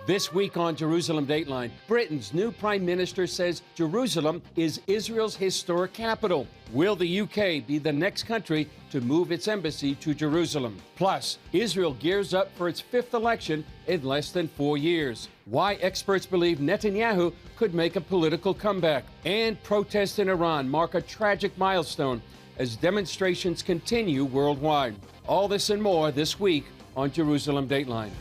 This week on Jerusalem Dateline, Britain's new Prime Minister says Jerusalem is Israel's historic capital. Will the UK be the next country to move its embassy to Jerusalem? Plus, Israel gears up for its fifth election in less than 4 years. Why experts believe Netanyahu could make a political comeback. And protests in Iran mark a tragic milestone as demonstrations continue worldwide. All this and more this week on Jerusalem Dateline.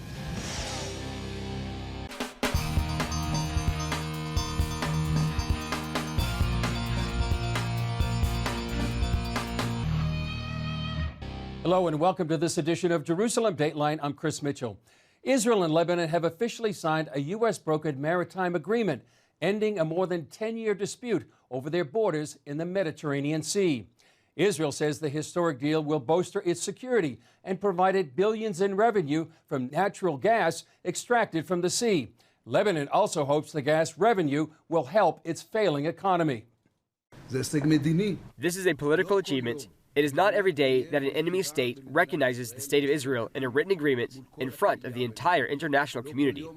Hello and welcome to this edition of Jerusalem Dateline. I'm Chris Mitchell. Israel and Lebanon have officially signed a U.S.-brokered maritime agreement, ending a more than 10-year dispute over their borders in the Mediterranean Sea. Israel says the historic deal will bolster its security and provide it billions in revenue from natural gas extracted from the sea. Lebanon also hopes the gas revenue will help its failing economy. This is a political achievement. It is not every day that an enemy state recognizes the State of Israel in a written agreement in front of the entire international community.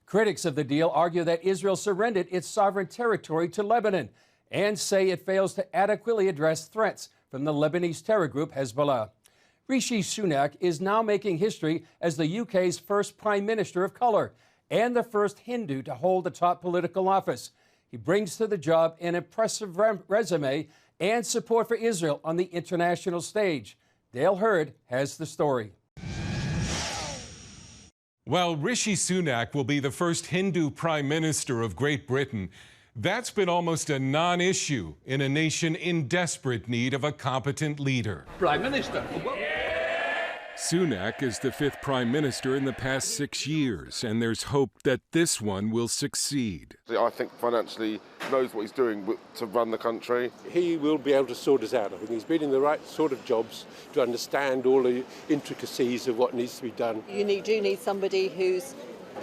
Critics of the deal argue that Israel surrendered its sovereign territory to Lebanon and say it fails to adequately address threats from the Lebanese terror group Hezbollah. Rishi Sunak is now making history as the UK's first Prime Minister of color and the first Hindu to hold a top political office. He brings to the job an impressive resume and support for Israel on the international stage. Dale Hurd has the story. While Rishi Sunak will be the first Hindu Prime Minister of Great Britain, that's been almost a non-issue in a nation in desperate need of a competent leader. Prime Minister. Sunak is the fifth Prime Minister in the past 6 years, and there's hope that this one will succeed. I think financially knows what he's doing to run the country. He will be able to sort us out. I think he's been in the right sort of jobs to understand all the intricacies of what needs to be done. You do need somebody who's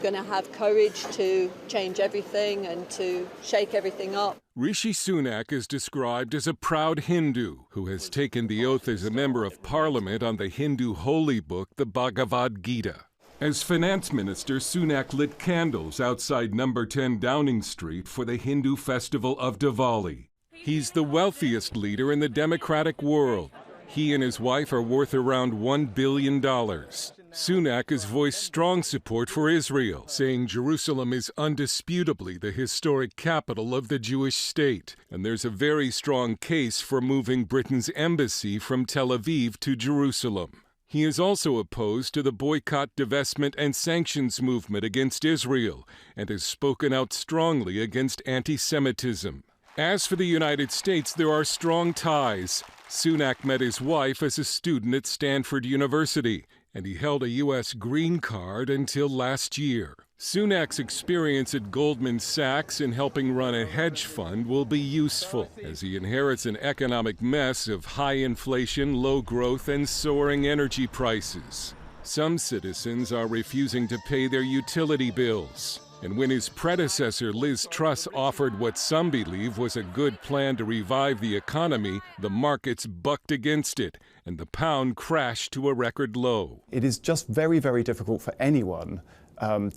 going to have courage to change everything and to shake everything up. Rishi Sunak is described as a proud Hindu who has taken the oath as a member of parliament on the Hindu holy book, the Bhagavad Gita. As finance minister, Sunak lit candles outside number 10 Downing Street for the Hindu festival of Diwali. He's the wealthiest leader in the democratic world. He and his wife are worth around $1 billion. Sunak has voiced strong support for Israel, saying Jerusalem is undisputably the historic capital of the Jewish state, and there's a very strong case for moving Britain's embassy from Tel Aviv to Jerusalem. He is also opposed to the boycott, divestment, and sanctions movement against Israel, and has spoken out strongly against anti-Semitism. As for the United States, there are strong ties. Sunak met his wife as a student at Stanford University, and he held a U.S. green card until last year. Sunak's experience at Goldman Sachs in helping run a hedge fund will be useful, as he inherits an economic mess of high inflation, low growth, and soaring energy prices. Some citizens are refusing to pay their utility bills. And when his predecessor Liz Truss offered what some believe was a good plan to revive the economy, the markets bucked against it, and the pound crashed to a record low. It is just very, very difficult for anyone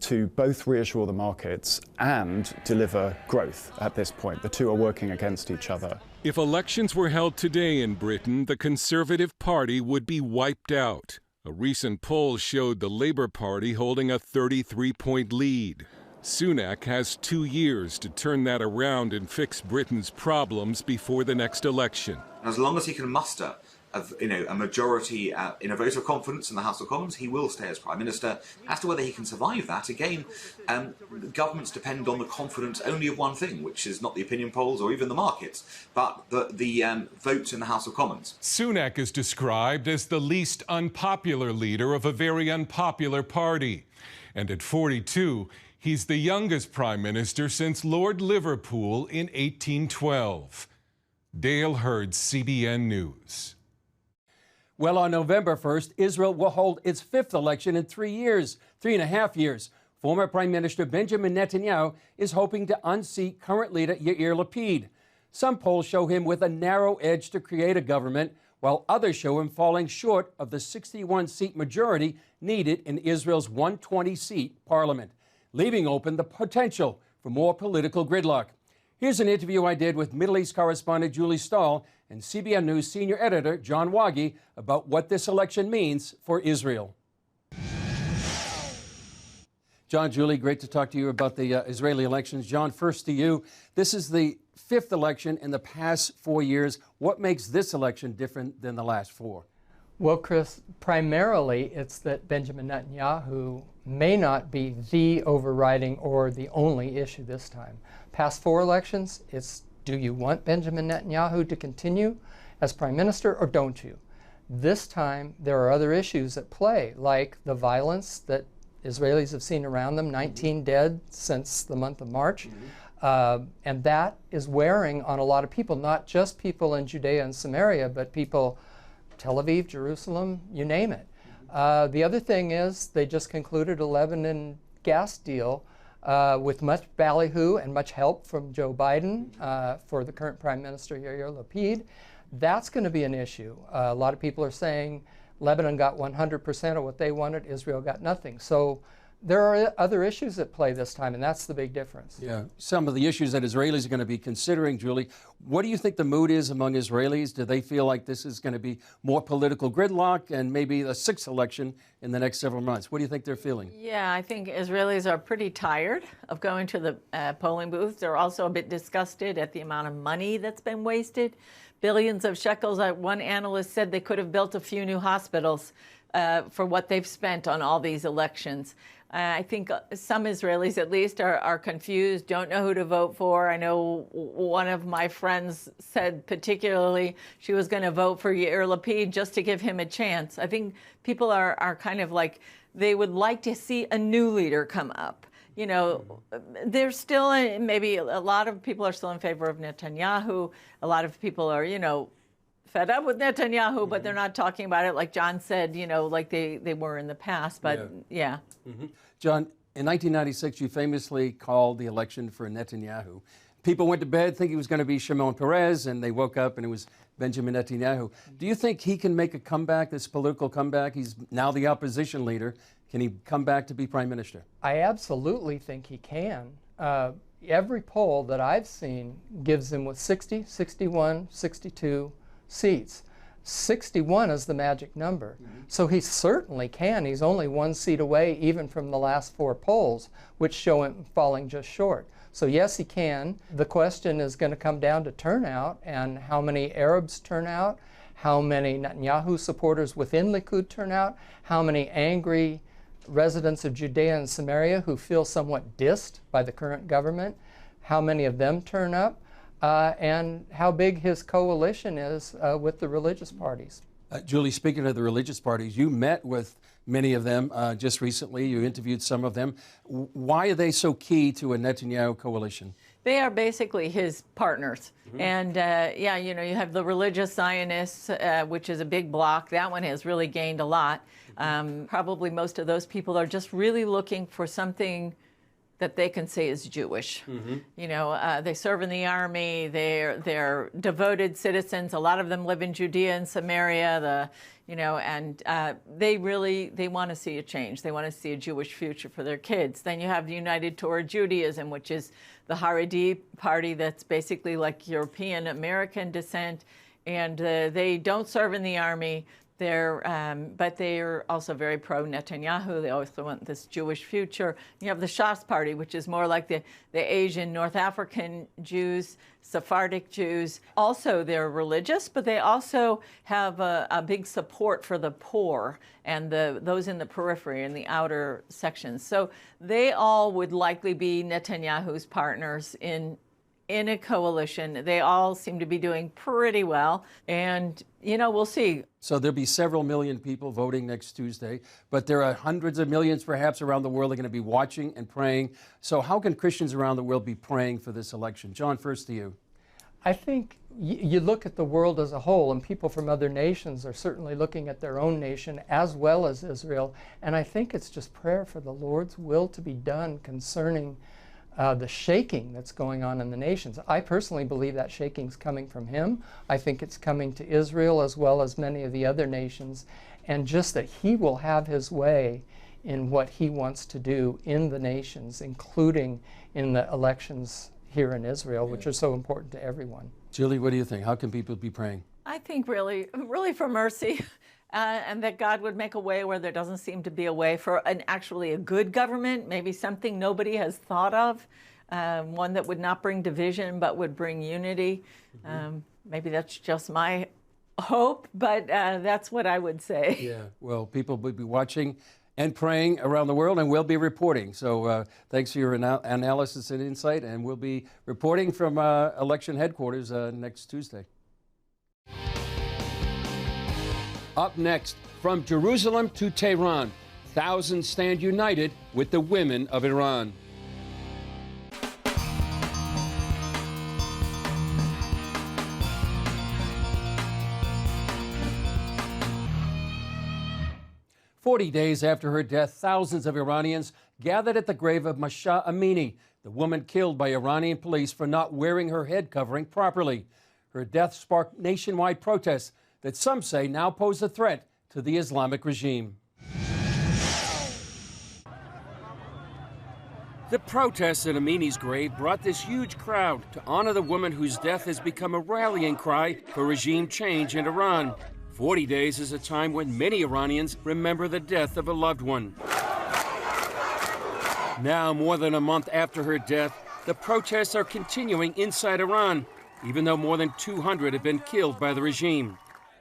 to both reassure the markets and deliver growth at this point. The two are working against each other. If elections were held today in Britain, the Conservative Party would be wiped out. A recent poll showed the Labour Party holding a 33-point lead. Sunak has 2 years to turn that around and fix Britain's problems before the next election. As long as he can muster a majority in a vote of confidence in the House of Commons, he will stay as Prime Minister. As to whether he can survive that, again, governments depend on the confidence only of one thing, which is not the opinion polls or even the markets, but the votes in the House of Commons. Sunak is described as the least unpopular leader of a very unpopular party. And at 42, he's the youngest Prime Minister since Lord Liverpool in 1812. Dale Hurd, CBN News. Well, on November 1st, Israel will hold its fifth election in 3.5 years. Former Prime Minister Benjamin Netanyahu is hoping to unseat current leader Yair Lapid. Some polls show him with a narrow edge to create a government, while others show him falling short of the 61-seat majority needed in Israel's 120-seat parliament, leaving open the potential for more political gridlock. Here's an interview I did with Middle East correspondent Julie Stahl and CBN News senior editor John Wagi about what this election means for Israel. John, Julie, great to talk to you about the Israeli elections. John, first to you. This is the 5th election in the past 4 years. What makes this election different than the last 4? Well, Chris, primarily it's that Benjamin Netanyahu may not be the overriding or the only issue this time. Past 4 elections, it's do you want Benjamin Netanyahu to continue as prime minister or don't you? This time there are other issues at play, like the violence that Israelis have seen around them, 19 dead since the month of March. And that is wearing on a lot of people, not just people in Judea and Samaria, but people, Tel Aviv, Jerusalem, you name it. The other thing is they just concluded a Lebanon gas deal with much ballyhoo and much help from Joe Biden for the current Prime Minister Yair Lapid. That's going to be an issue. A lot of people are saying Lebanon got 100% of what they wanted, Israel got nothing. So there are other issues at play this time, and that's the big difference. Yeah, some of the issues that Israelis are going to be considering, Julie. What do you think the mood is among Israelis? Do they feel like this is going to be more political gridlock and maybe a 6th election in the next several months? What do you think they're feeling? Yeah, I think Israelis are pretty tired of going to the polling booths. They're also a bit disgusted at the amount of money that's been wasted. Billions of shekels. One analyst said they could have built a few new hospitals for what they've spent on all these elections. I think some Israelis, at least, are confused, don't know who to vote for. I know one of my friends said particularly she was going to vote for Yair Lapid just to give him a chance. I think people are kind of like, they would like to see a new leader come up. You know, there's still, maybe a lot of people are still in favor of Netanyahu. A lot of people are, you know, fed up with Netanyahu, but they're not talking about it, like John said, you know, like they were in the past. But yeah. John, in 1996, you famously called the election for Netanyahu. People went to bed thinking it was going to be Shimon Peres, and they woke up and it was Benjamin Netanyahu. Do you think he can make a comeback, this political comeback? He's now the opposition leader. Can he come back to be prime minister? I absolutely think he can. Every poll that I've seen gives him with 60, 61, 62 seats. 61 is the magic number. So he certainly can. He's only 1 seat away even from the last 4 polls, which show him falling just short. So yes, he can. The question is going to come down to turnout and how many Arabs turn out, how many Netanyahu supporters within Likud turn out, how many angry residents of Judea and Samaria who feel somewhat dissed by the current government, how many of them turn up, and how big his coalition is with the religious parties. Julie, speaking of the religious parties, you met with many of them just recently. You interviewed some of them. Why are they so key to a Netanyahu coalition? They are basically his partners. And yeah, you know, you have the religious Zionists, which is a big bloc. That one has really gained a lot. Probably most of those people are just really looking for something that they can say is Jewish. You know, they serve in the army, they're devoted citizens. A lot of them live in Judea and Samaria, you know, and they want to see a change. They want to see a Jewish future for their kids. Then you have the United Torah Judaism, which is the Haredi party that's basically like European American descent, and they don't serve in the army. But they're also very pro-Netanyahu. They also want this Jewish future. You have the Shas party, which is more like the Asian, North African Jews, Sephardic Jews. Also, they're religious, but they also have a big support for the poor and those in the periphery, in the outer sections. So they all would likely be Netanyahu's partners in a coalition. They all seem to be doing pretty well, and you know, we'll see. So there'll be several million people voting next Tuesday, but there are hundreds of millions perhaps around the world that are going to be watching and praying. So how can Christians around the world be praying for this election? John, first to you. I think you look at the world as a whole, and people from other nations are certainly looking at their own nation as well as Israel, and I think it's just prayer for the Lord's will to be done concerning the shaking that's going on in the nations. I personally believe that shaking's coming from him. I think it's coming to Israel as well as many of the other nations, and just that he will have his way in what he wants to do in the nations, including in the elections here in Israel, which are so important to everyone. Julie, what do you think? How can people be praying? I think really for mercy. And that God would make a way where there doesn't seem to be a way for actually a good government, maybe something nobody has thought of, one that would not bring division but would bring unity. Maybe that's just my hope, but that's what I would say. Yeah, well, people will be watching and praying around the world, and we'll be reporting. So thanks for your analysis and insight, and we'll be reporting from election headquarters next Tuesday. Up next, from Jerusalem to Tehran, thousands stand united with the women of Iran. "40 days after her death, thousands of Iranians gathered at the grave of Mahsa Amini, the woman killed by Iranian police for not wearing her head covering properly. Her death sparked nationwide protests that some say now pose a threat to the Islamic regime." The protests at Amini's grave brought this huge crowd to honor the woman whose death has become a rallying cry for regime change in Iran. 40 days is a time when many Iranians remember the death of a loved one. Now, more than a month after her death, the protests are continuing inside Iran, even though more than 200 have been killed by the regime.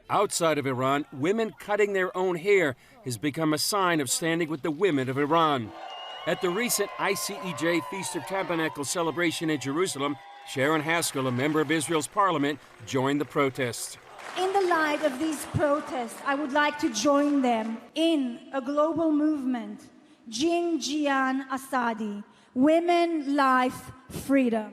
Outside of Iran, women cutting their own hair has become a sign of standing with the women of Iran. At the recent ICEJ Feast of Tabernacles celebration in Jerusalem, Sharon Haskell, a member of Israel's parliament, joined the protests. In the light of these protests, I would like to join them in a global movement, Jin Jian Asadi, Women, Life, Freedom.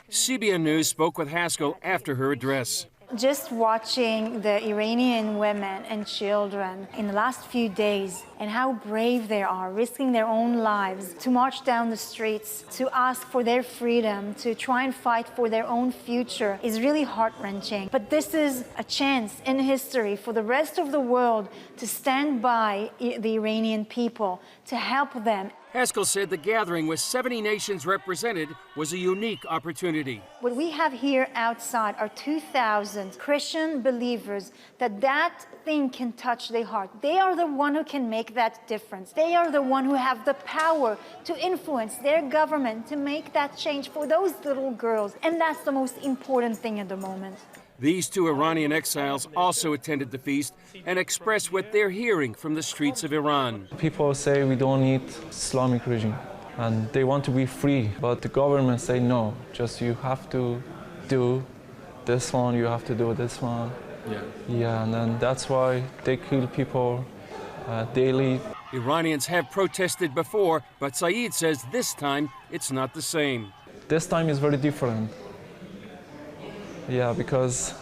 CBN News spoke with Haskell after her address. Just watching the Iranian women and children in the last few days and how brave they are, risking their own lives to march down the streets, to ask for their freedom, to try and fight for their own future is really heart-wrenching. But this is a chance in history for the rest of the world to stand by the Iranian people, to help them. Haskell said the gathering with 70 nations represented was a unique opportunity. What we have here outside are 2,000 Christian believers that thing can touch their heart. They are the one who can make that difference. They are the one who have the power to influence their government to make that change for those little girls. And that's the most important thing at the moment. These two Iranian exiles also attended the feast and expressed what they're hearing from the streets of Iran. People say we don't need Islamic regime and they want to be free, but the government say no, just you have to do this one, you have to do this one. Yeah, and then that's why they kill people daily. Iranians have protested before, but Saeed says this time it's not the same. This time is very different. Yeah, because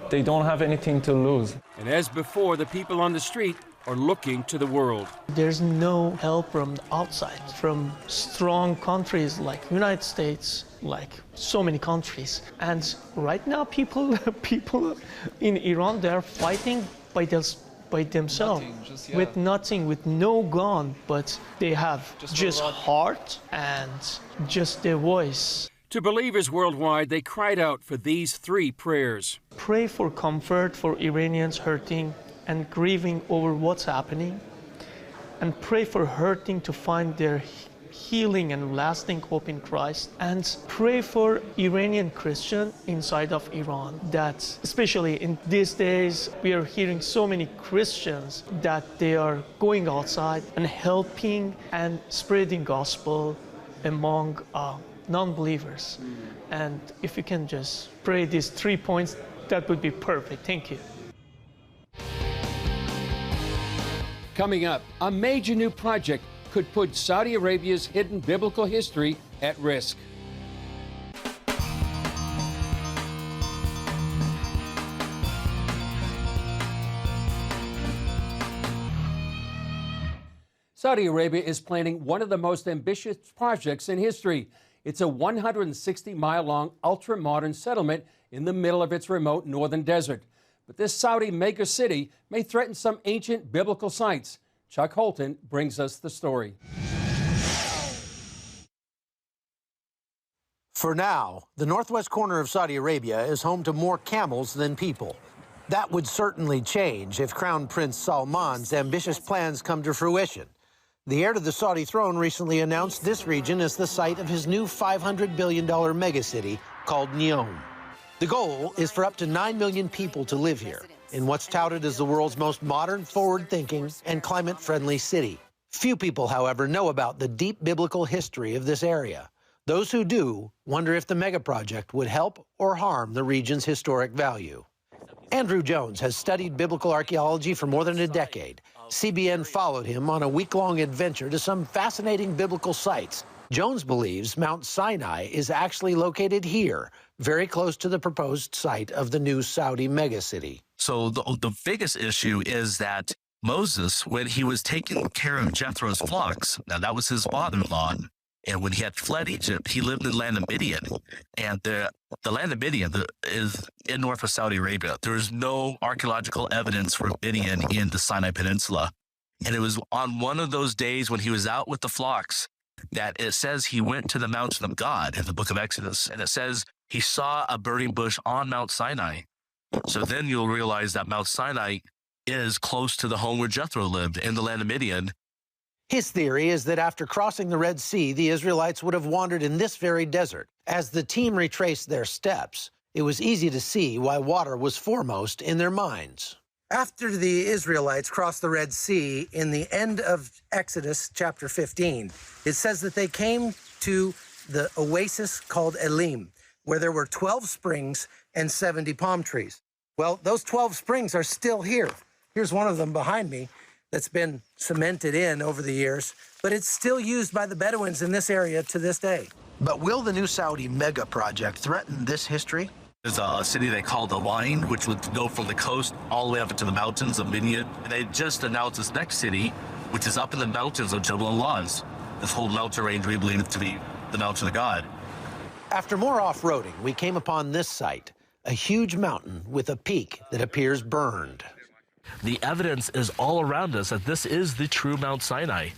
they don't have anything to lose. And as before, the people on the street are looking to the world. There's no help from outside, from strong countries like United States, like so many countries. And right now, people in Iran, they're fighting by themselves, with nothing, with no gun, but they have just heart and just their voice. To believers worldwide, they cried out for these three prayers. Pray for comfort for Iranians hurting and grieving over what's happening, and pray for hurting to find their healing and lasting hope in Christ, and pray for Iranian Christians inside of Iran, that especially in these days we are hearing so many Christians that they are going outside and helping and spreading gospel among non-believers. And if you can just pray these 3 points, that would be perfect. Thank you. Coming up, a major new project could put Saudi Arabia's hidden biblical history at risk. Saudi Arabia is planning one of the most ambitious projects in history. It's a 160-mile-long, ultra-modern settlement in the middle of its remote northern desert. But this Saudi mega city may threaten some ancient biblical sites. Chuck Holton brings us the story. For now, the northwest corner of Saudi Arabia is home to more camels than people. That would certainly change if Crown Prince Salman's ambitious plans come to fruition. The heir to the Saudi throne recently announced this region as the site of his new $500 billion megacity called Neom. The goal is for up to 9 million people to live here in what's touted as the world's most modern, forward-thinking, and climate-friendly city. Few people, however, know about the deep biblical history of this area. Those who do wonder if the megaproject would help or harm the region's historic value. Andrew Jones has studied biblical archaeology for more than a decade. CBN followed him on a week-long adventure to some fascinating biblical sites. Jones believes Mount Sinai is actually located here, very close to the proposed site of the new Saudi megacity. So the biggest issue is that Moses, when he was taking care of Jethro's flocks, now that was his father-in-law, and when he had fled Egypt, he lived in the land of Midian. And the land of Midian is in north of Saudi Arabia. There is no archaeological evidence for Midian in the Sinai Peninsula. And it was on one of those days when he was out with the flocks that it says he went to the mountain of God in the book of Exodus. And it says he saw a burning bush on Mount Sinai. So then you'll realize that Mount Sinai is close to the home where Jethro lived in the land of Midian. His theory is that after crossing the Red Sea, the Israelites would have wandered in this very desert. As the team retraced their steps, it was easy to see why water was foremost in their minds. After the Israelites crossed the Red Sea in the end of Exodus chapter 15, it says that they came to the oasis called Elim, where there were 12 springs and 70 palm trees. Well, those 12 springs are still here. Here's one of them behind me that's been cemented in over the years, but it's still used by the Bedouins in this area to this day. But will the new Saudi mega project threaten this history? There's a city they call the Line, which would go from the coast all the way up into the mountains of Midian. And they just announced this next city, which is up in the mountains of Jebel al-Lawz. This whole mountain range we believe to be the mountain of God. After more off-roading, we came upon this site, a huge mountain with a peak that appears burned. The evidence is all around us that this is the true Mount Sinai.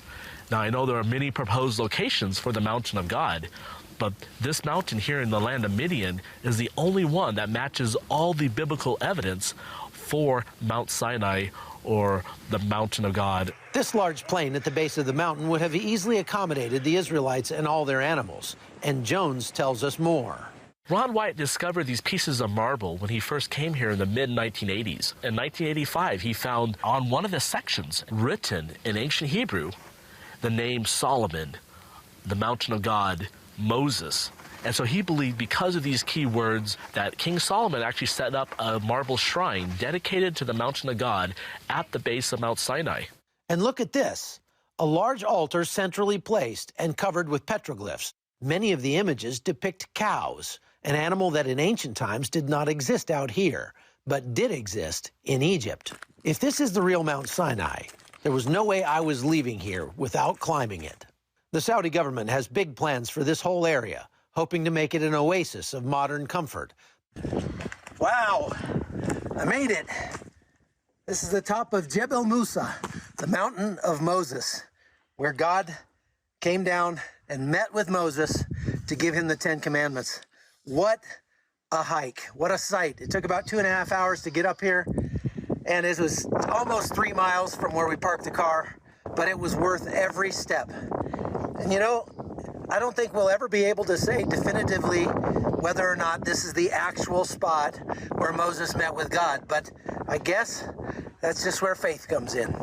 Now, I know there are many proposed locations for the mountain of God, but this mountain here in the land of Midian is the only one that matches all the biblical evidence for Mount Sinai, or the mountain of God. This large plain at the base of the mountain would have easily accommodated the Israelites and all their animals, and Jones tells us more. Ron White discovered these pieces of marble when he first came here in the mid-1980s. In 1985, he found on one of the sections, written in ancient Hebrew, the name Solomon, the mountain of God, Moses. And so he believed because of these key words that King Solomon actually set up a marble shrine dedicated to the mountain of God at the base of Mount Sinai. And look at this, a large altar centrally placed and covered with petroglyphs. Many of the images depict cows, an animal that in ancient times did not exist out here, but did exist in Egypt. If this is the real Mount Sinai, there was no way I was leaving here without climbing it. The Saudi government has big plans for this whole area, hoping to make it an oasis of modern comfort. Wow, I made it. This is the top of Jebel Musa, the mountain of Moses, where God came down and met with Moses to give him the 10 Commandments. What a hike, what a sight. It took about 2.5 hours to get up here, and it was almost 3 miles from where we parked the car, but it was worth every step. And you know, I don't think we'll ever be able to say definitively whether or not this is the actual spot where Moses met with God, but I guess that's just where faith comes in.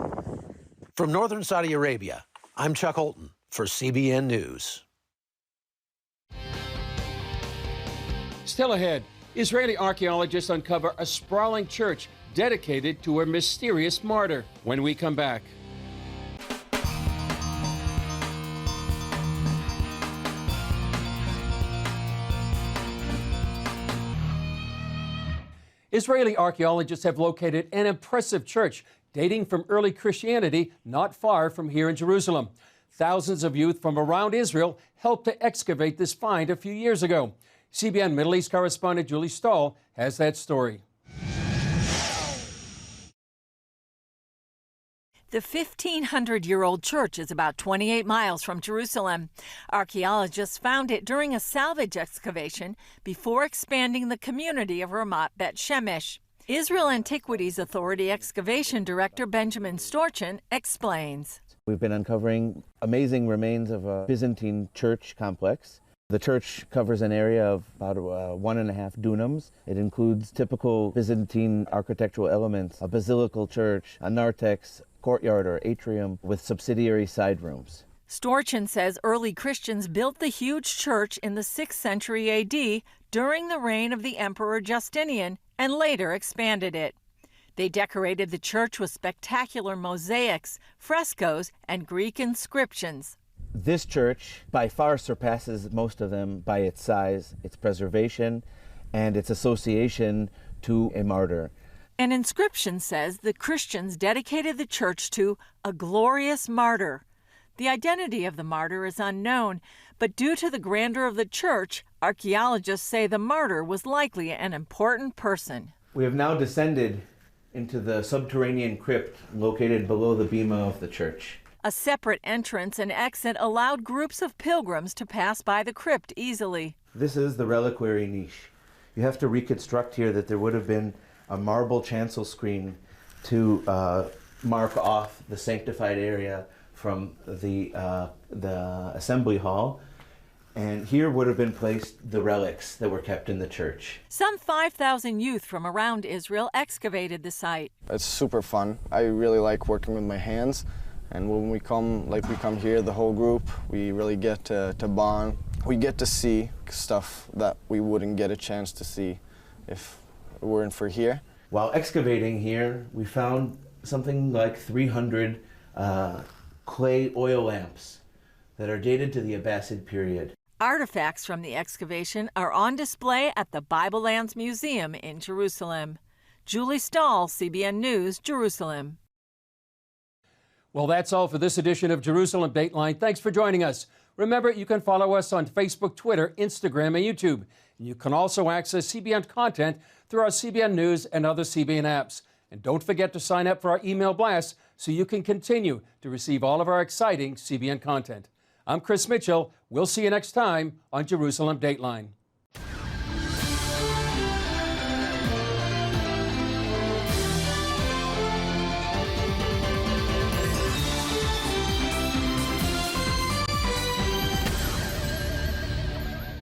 From northern Saudi Arabia, I'm Chuck Holton for CBN News. Still ahead, Israeli archaeologists uncover a sprawling church dedicated to a mysterious martyr when we come back. Israeli archaeologists have located an impressive church dating from early Christianity not far from here in Jerusalem. Thousands of youth from around Israel helped to excavate this find a few years ago. CBN Middle East correspondent Julie Stahl has that story. The 1,500-year-old church is about 28 miles from Jerusalem. Archaeologists found it during a salvage excavation before expanding the community of Ramat Bet Shemesh. Israel Antiquities Authority Excavation Director Benjamin Storchin explains. We've been uncovering amazing remains of a Byzantine church complex. The church covers an area of about 1.5 dunams. It includes typical Byzantine architectural elements, a basilical church, a narthex, courtyard or atrium with subsidiary side rooms. Storchin says early Christians built the huge church in the 6th century AD during the reign of the Emperor Justinian and later expanded it. They decorated the church with spectacular mosaics, frescoes, and Greek inscriptions. This church by far surpasses most of them by its size, its preservation, and its association to a martyr. An inscription says the Christians dedicated the church to a glorious martyr. The identity of the martyr is unknown, but due to the grandeur of the church, archaeologists say the martyr was likely an important person. We have now descended into the subterranean crypt located below the bema of the church. A separate entrance and exit allowed groups of pilgrims to pass by the crypt easily. This is the reliquary niche. You have to reconstruct here that there would have been a marble chancel screen to mark off the sanctified area from the assembly hall. And here would have been placed the relics that were kept in the church. Some 5,000 youth from around Israel excavated the site. It's super fun. I really like working with my hands. And when we come here, the whole group, we really get to bond. We get to see stuff that we wouldn't get a chance to see if it weren't for here. While excavating here, we found something like 300 clay oil lamps that are dated to the Abbasid period. Artifacts from the excavation are on display at the Bible Lands Museum in Jerusalem. Julie Stahl, CBN News, Jerusalem. Well, that's all for this edition of Jerusalem Dateline. Thanks for joining us. Remember, you can follow us on Facebook, Twitter, Instagram, and YouTube. You can also access CBN content through our CBN News and other CBN apps. And don't forget to sign up for our email blast so you can continue to receive all of our exciting CBN content. I'm Chris Mitchell. We'll see you next time on Jerusalem Dateline.